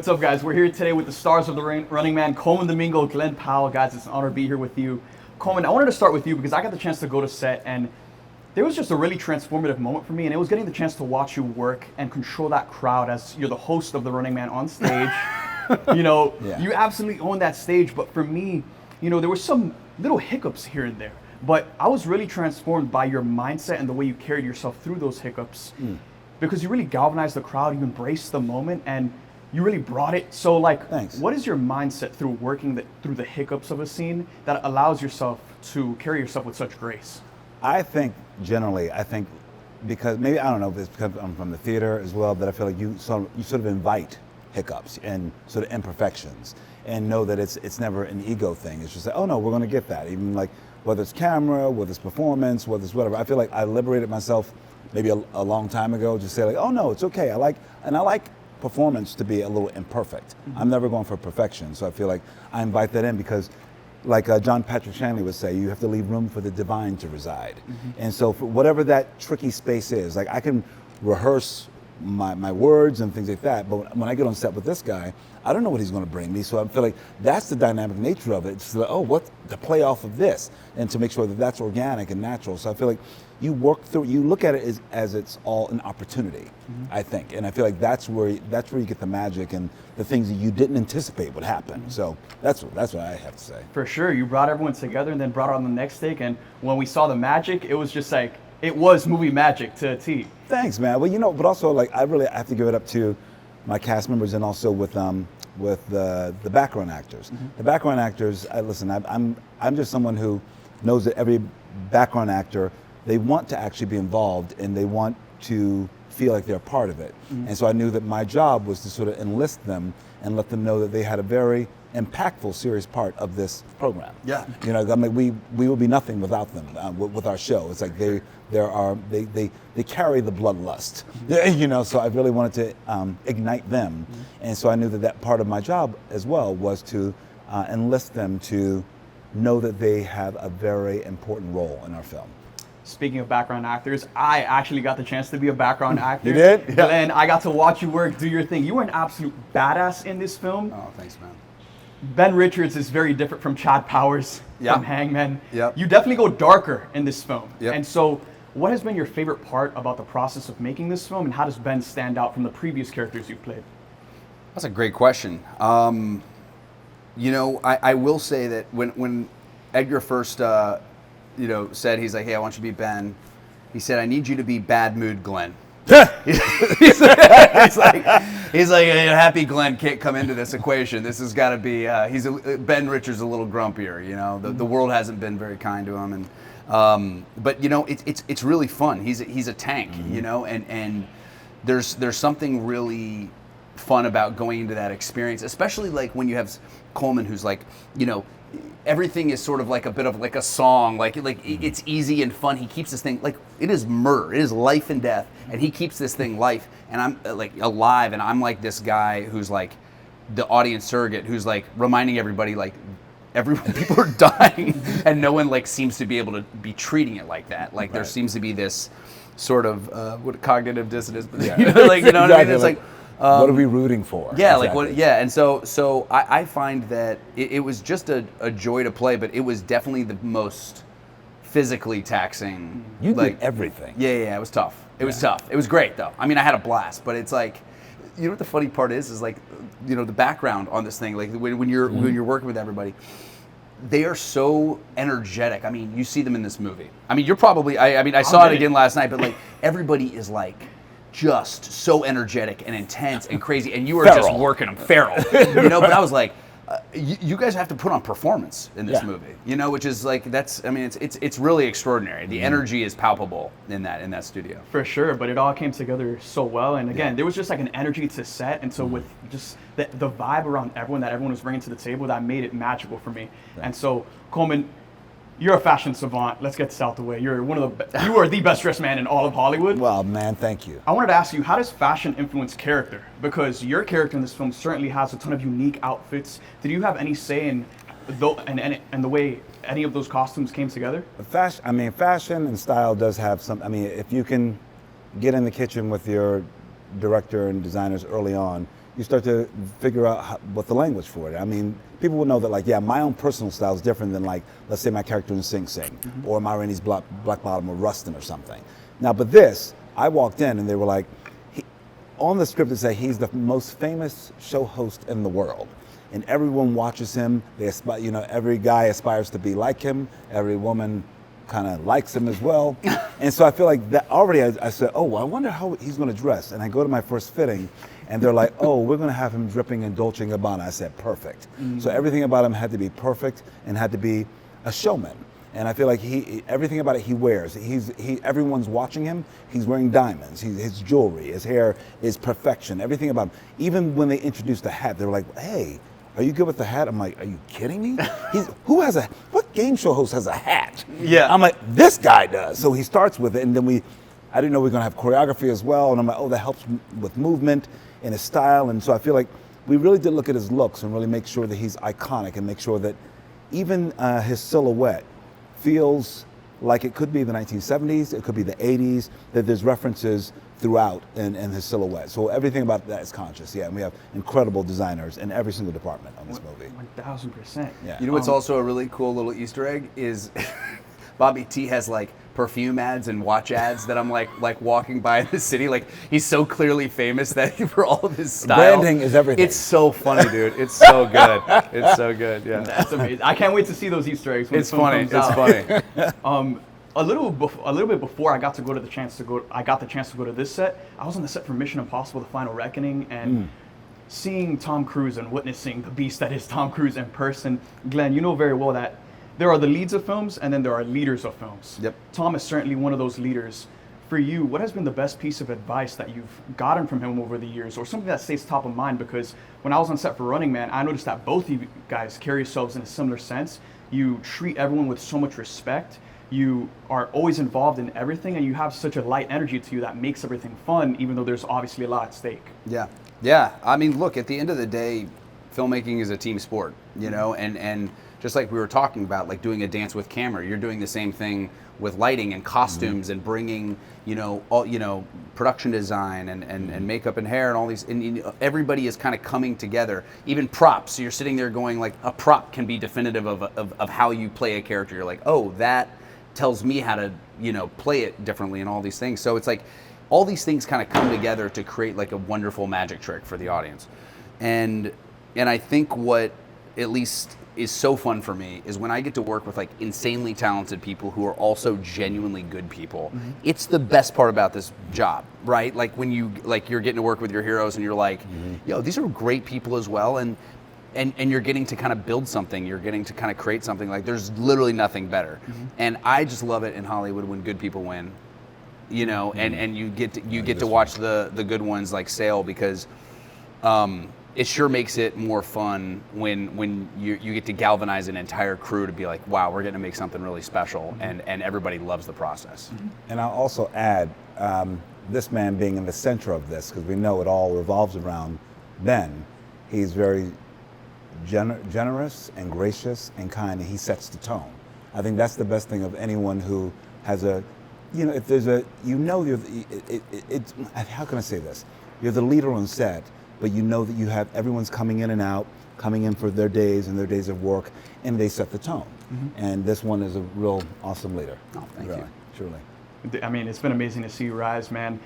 What's up, guys? We're here today with the stars of the Running Man, Colman Domingo, Glen Powell. Guys, it's an honor to be here with you. Colman, I wanted to start with you because I got the chance to go to set, and there was just a really transformative moment for me, and it was getting the chance to watch you work and control that crowd as you're the host of the Running Man on stage. You absolutely own that stage, but for me, there were some little hiccups here and there. But I was really transformed by your mindset and the way you carried yourself through those hiccups because you really galvanized the crowd, you embraced the moment, and you really brought it. So, Thanks. What is your mindset through working through the hiccups of a scene that allows yourself to carry yourself with such grace? I think because maybe, I don't know if it's because I'm from the theater as well, that I feel like you sort of invite hiccups and sort of imperfections and know that it's never an ego thing. It's just like, oh no, we're going to get that. Even like whether it's camera, whether it's performance, whether it's whatever. I feel like I liberated myself maybe a long time ago, just say like, oh no, it's okay. I like performance to be a little imperfect. I'm never going for perfection. So I feel like I invite that in because like John Patrick Shanley would say, you have to leave room for the divine to reside. And so for whatever that tricky space is, like I can rehearse my words and things like that, but when I get on set with this guy, I don't know what he's going to bring me, so I feel like that's the dynamic nature of it. It's like, oh, what to play off of this, and to make sure that that's organic and natural. So I feel like you work through, you look at it as it's all an opportunity, I think, and I feel like that's where you get the magic and the things that you didn't anticipate would happen. So that's what I have to say. For sure, you brought everyone together and then brought it on the next take, and when we saw the magic, it was just like, it was movie magic to a T. Thanks, man. Well, but also like I have to give it up to my cast members and also with the background actors. The background actors, I'm just someone who knows that every background actor, they want to actually be involved and they want to feel like they're a part of it. And so I knew that my job was to sort of enlist them and let them know that they had a very impactful, serious part of this program. Yeah. We will be nothing without them with our show. It's like they carry the bloodlust. So I really wanted to ignite them, and so I knew that part of my job as well was to enlist them to know that they have a very important role in our film. Speaking of background actors, I actually got the chance to be a background actor. You did? Yeah. Glenn, I got to watch you work, do your thing. You were an absolute badass in this film. Oh, thanks, man. Ben Richards is very different from Chad Powers from Hangman. Yep. You definitely go darker in this film. Yep. And so, what has been your favorite part about the process of making this film, and how does Ben stand out from the previous characters you've played? That's a great question. I will say that when Edgar first, said, he's like, hey, I want you to be Ben. He said, I need you to be Bad Mood Glenn. he's like, happy Glenn can't come into this equation. This has got to be. Ben Richards a little grumpier. The world hasn't been very kind to him, and but it's really fun. He's a tank, and there's something really fun about going into that experience, especially like when you have Colman, who's like, everything is sort of like a bit of like a song, like it's easy and fun. He keeps this thing like it is murder, it is life and death, and he keeps this thing life, and I'm like alive, and I'm like this guy who's like the audience surrogate, who's like reminding everybody like people are dying, and no one like seems to be able to be treating it like that. Like there seems to be this sort of what cognitive dissonance, what I mean? It's like. What are we rooting for? Yeah, exactly. And so I find that it was just a joy to play, but it was definitely the most physically taxing. You did everything. Yeah, it was tough. It was tough. It was great though. I mean, I had a blast, but it's like, what the funny part is like, the background on this thing, like when you're working with everybody, they are so energetic. I mean, you see them in this movie. I mean, you're probably, I saw it again last night, but like everybody is like, just so energetic and intense and crazy, and you were just working them feral, But I was like, you guys have to put on performance in this movie, which is like it's really extraordinary. The energy is palpable in that studio. For sure, but it all came together so well, and again, there was just like an energy to set, and so with just the vibe around everyone that everyone was bringing to the table, that made it magical for me. And so, Colman, you're a fashion savant. Let's get this out the way. You are the best dressed man in all of Hollywood. Well, man, thank you. I wanted to ask you, how does fashion influence character? Because your character in this film certainly has a ton of unique outfits. Did you have any say in the way any of those costumes came together? Fashion and style does have some. If you can get in the kitchen with your director and designers early on, you start to figure out what the language for it. I mean, people will know that, like, yeah, my own personal style is different than, like, let's say my character in Sing Sing, or Ma Rainey's Black Bottom or Rustin or something. Now, but this, I walked in and they were like, on the script it said he's the most famous show host in the world. And everyone watches him. They aspire, you know, every guy aspires to be like him. Every woman kind of likes him as well. And so I feel like that already I said, oh, I wonder how he's going to dress. And I go to my first fitting and they're like, oh, we're going to have him dripping in Dolce & Gabbana. I said, perfect. So everything about him had to be perfect and had to be a showman. And I feel like everything about it he wears. Everyone's watching him. He's wearing diamonds. His jewelry, his hair is perfection. Everything about him. Even when they introduced the hat, they were like, hey, are you good with the hat? I'm like, are you kidding me? What game show host has a hat? Yeah. I'm like, this guy does. So he starts with it, and then I didn't know we were gonna have choreography as well. And I'm like, oh, that helps with movement and his style. And so I feel like we really did look at his looks and really make sure that he's iconic and make sure that even his silhouette feels like it could be the 1970s, it could be the 80s, that there's references throughout in his silhouette. So everything about that is conscious, yeah. And we have incredible designers in every single department on this movie. 1000%. Yeah. You know what's also a really cool little Easter egg is Bobby T has like perfume ads and watch ads that I'm like walking by in the city. Like he's so clearly famous that for all of his style. Branding is everything. It's so funny, dude. It's so good. It's so good. Yeah. That's amazing. I can't wait to see those Easter eggs. When It's the film funny. comes It's out. funny. A little bit before I got the chance to go to this set, I was on the set for Mission Impossible: The Final Reckoning, and seeing Tom Cruise and witnessing the beast that is Tom Cruise in person. Glenn, you know very well that there are the leads of films and then there are leaders of films. Yep. Tom is certainly one of those leaders. For you, what has been the best piece of advice that you've gotten from him over the years, or something that stays top of mind? Because when I was on set for Running Man, I noticed that both of you guys carry yourselves in a similar sense. You treat everyone with so much respect. You are always involved in everything, and you have such a light energy to you that makes everything fun, even though there's obviously a lot at stake. Yeah. Yeah. I mean, look, at the end of the day, filmmaking is a team sport, you know, and just like we were talking about, like doing a dance with camera, you're doing the same thing with lighting and costumes and bringing, production design and makeup and hair and all these, and everybody is kind of coming together. Even props, so you're sitting there going like, a prop can be definitive of how you play a character. You're like, oh, that tells me how to, play it differently and all these things. So it's like all these things kind of come together to create like a wonderful magic trick for the audience. And I think what at least is so fun for me is when I get to work with like insanely talented people who are also genuinely good people. It's the best part about this job, right? Like when you're getting to work with your heroes and you're like, these are great people as well. And you're getting to kind of build something. You're getting to kind of create something. Like there's literally nothing better. And I just love it in Hollywood when good people win, and you get to watch the good ones like sail, because it sure makes it more fun when you get to galvanize an entire crew to be like, wow, we're going to make something really special, and everybody loves the process. And I'll also add, this man being in the center of this, because we know it all revolves around Ben. He's very generous and gracious and kind, and he sets the tone. I think that's the best thing of anyone who has if there's how can I say this? You're the leader on set, but you know that you have everyone's coming in and out, coming in for their days and their days of work, and they set the tone. And this one is a real awesome leader. Oh, thank really, you. Truly. I mean, it's been amazing to see you rise, man.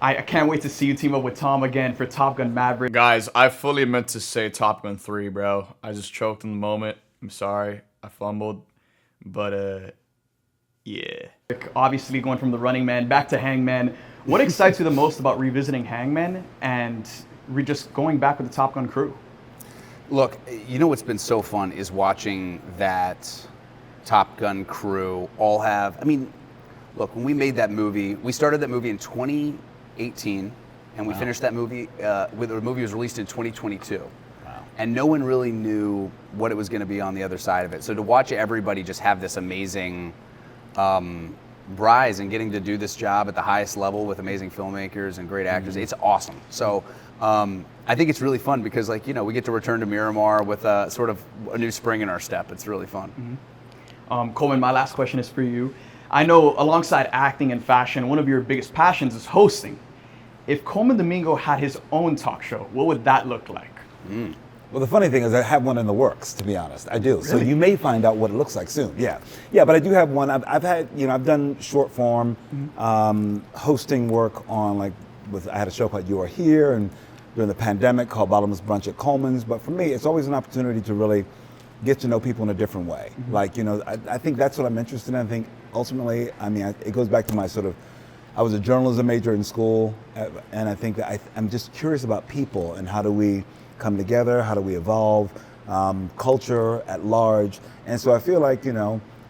I can't wait to see you team up with Tom again for Top Gun Maverick. Guys, I fully meant to say Top Gun 3, bro. I just choked in the moment. I'm sorry. I fumbled. But, yeah. Obviously, going from the Running Man back to Hangman. What excites you the most about revisiting Hangman and just going back with the Top Gun crew? Look, what's been so fun is watching that Top Gun crew all have, look, when we made that movie, we started that movie in 2018, and we finished that movie, the movie was released in 2022. Wow. And no one really knew what it was going to be on the other side of it. So to watch everybody just have this amazing rise and getting to do this job at the highest level with amazing filmmakers and great actors, it's awesome. So I think it's really fun because, we get to return to Miramar with sort of a new spring in our step. It's really fun. Colman, my last question is for you. I know alongside acting and fashion, one of your biggest passions is hosting. If Colman Domingo had his own talk show, what would that look like? Well, the funny thing is I have one in the works, to be honest. I do. So you may find out what it looks like soon. Yeah. Yeah, but I do have one. I've had, I've done short form hosting work on I had a show called You Are Here and during the pandemic called Bottomless Brunch at Coleman's. But for me, it's always an opportunity to really get to know people in a different way. I think that's what I'm interested in. I think ultimately, it goes back to I was a journalism major in school, and I think that I'm just curious about people and how do we come together, how do we evolve, culture at large. And so I feel like,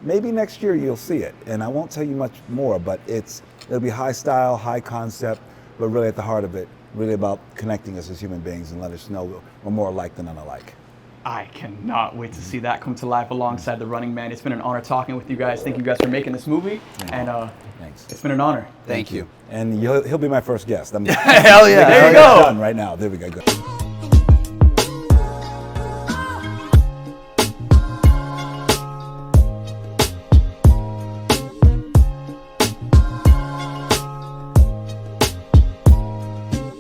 maybe next year you'll see it. And I won't tell you much more, but it'll be high style, high concept, but really at the heart of it, really about connecting us as human beings and let us know we're more alike than unalike. I cannot wait to see that come to life alongside the Running Man. It's been an honor talking with you guys. Thank you guys for making this movie. And Thanks. It's been an honor. Thank you. And he'll be my first guest. Hell yeah. There you go. Done right now. There we go. Good.